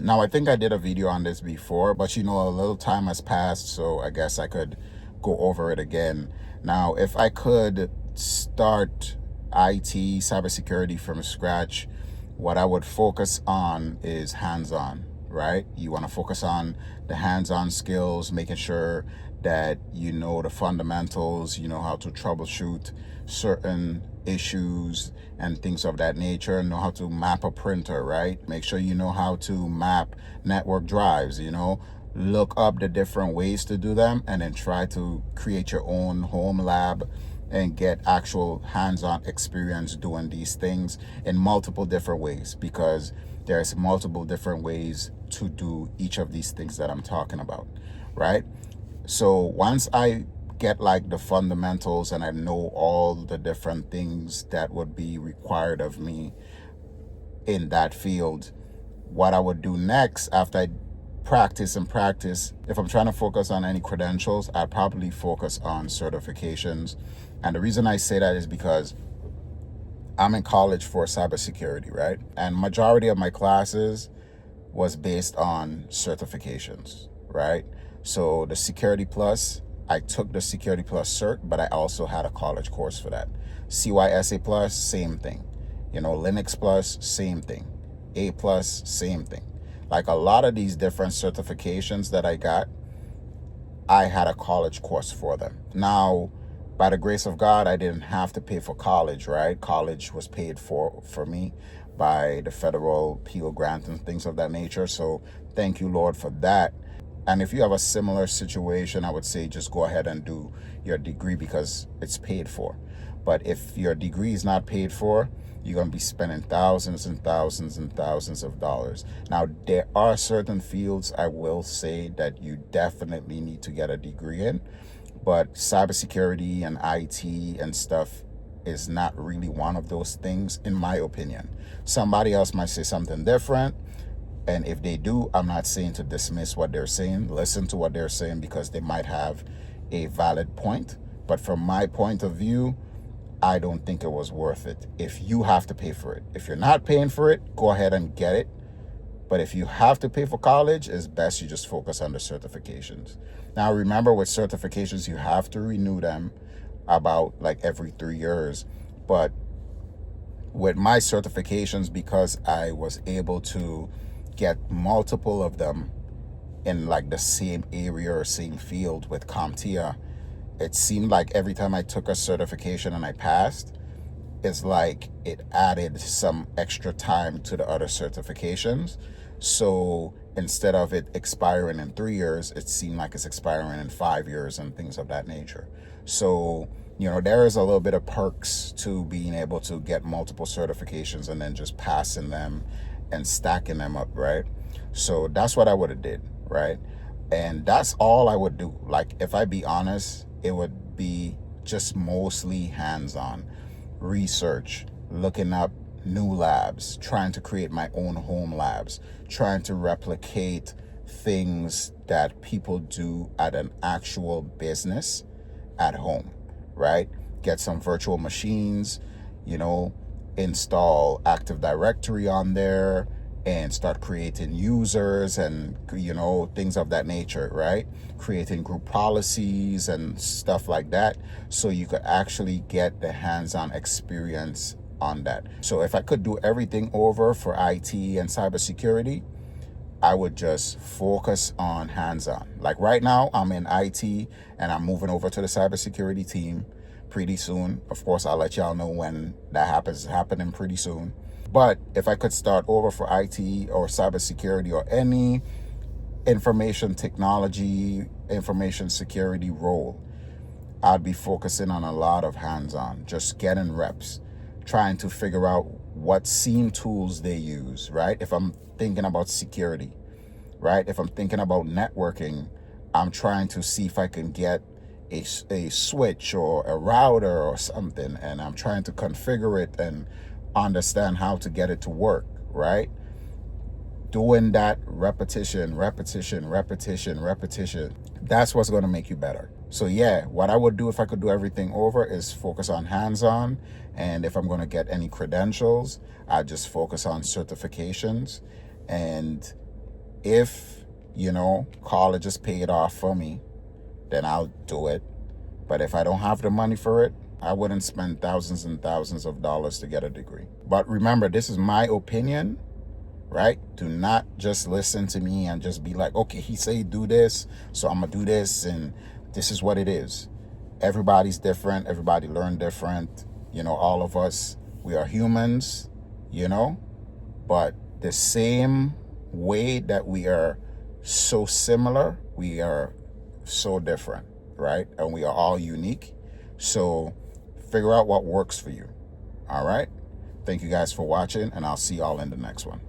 Now, I think I did a video on this before, but a little time has passed, so I guess I could go over it again. Now, if I could start IT, cybersecurity from scratch, what I would focus on is hands-on, right? You want to focus on the hands-on skills, making sure that you know the fundamentals, you know how to troubleshoot certain issues and things of that nature, know how to map a printer, right? Make sure you know how to map network drives, look up the different ways to do them, and then try to create your own home lab and get actual hands-on experience doing these things in multiple different ways, because there's multiple different ways to do each of these things that I'm talking about, right? So once I get like the fundamentals and I know all the different things that would be required of me in that field, what I would do next after I practice, if I'm trying to focus on any credentials, I'd probably focus on certifications. And the reason I say that is because I'm in college for cybersecurity, right? And majority of my classes was based on certifications, right? So the Security Plus, I took the Security Plus cert, but I also had a college course for that. CYSA Plus, same thing. Linux Plus, same thing. A Plus, same thing. Like a lot of these different certifications that I got, I had a college course for them. Now, by the grace of God, I didn't have to pay for college, right? College was paid for me by the federal Peel Grant and things of that nature. So thank you, Lord, for that. And if you have a similar situation, I would say just go ahead and do your degree because it's paid for. But if your degree is not paid for, you're going to be spending thousands and thousands and thousands of dollars. Now, there are certain fields I will say that you definitely need to get a degree in, but cybersecurity and IT and stuff is not really one of those things, in my opinion. Somebody else might say something different. And if they do, I'm not saying to dismiss what they're saying. Listen to what they're saying because they might have a valid point. But from my point of view, I don't think it was worth it if you have to pay for it. If you're not paying for it, go ahead and get it. But if you have to pay for college, it's best you just focus on the certifications. Now, remember, with certifications, you have to renew them about like every 3 years. But with my certifications, because I was able to get multiple of them in like the same area or same field with CompTIA, it seemed like every time I took a certification and I passed, it's like it added some extra time to the other certifications. So instead of it expiring in 3 years, it seemed like it's expiring in 5 years and things of that nature. So, there is a little bit of perks to being able to get multiple certifications and then just passing them and stacking them up, right? So that's what I would have did, right? And that's all I would do. Like, if I be honest, it would be just mostly hands-on research, looking up new labs, trying to create my own home labs, trying to replicate things that people do at an actual business at home, right? Get some virtual machines, install Active Directory on there and start creating users and, things of that nature, right? Creating group policies and stuff like that, so you could actually get the hands-on experience on that. So if I could do everything over for IT and cybersecurity, I would just focus on hands-on. Like right now, I'm in IT and I'm moving over to the cybersecurity team pretty soon. Of course, I'll let y'all know when that happens. It's happening pretty soon. But if I could start over for IT or cybersecurity or any information technology, information security role, I'd be focusing on a lot of hands-on, just getting reps, trying to figure out what SIEM tools they use, right? If I'm thinking about security, right? If I'm thinking about networking, I'm trying to see if I can get a switch or a router or something, and I'm trying to configure it and understand how to get it to work, right? Doing that repetition, that's what's going to make you better. So yeah, what I would do if I could do everything over is focus on hands-on. And if I'm going to get any credentials, I just focus on certifications. And If, college is paid off for me, then I'll do it. But if I don't have the money for it, I wouldn't spend thousands and thousands of dollars to get a degree. But remember, this is my opinion, right? Do not just listen to me and just be like, okay, he said do this, so I'm gonna do this, and this is what it is. Everybody's different. Everybody learn different. All of us, we are humans, but the same way that we are so similar, we are so different, right? And we are all unique. So figure out what works for you. All right. Thank you guys for watching, and I'll see y'all in the next one.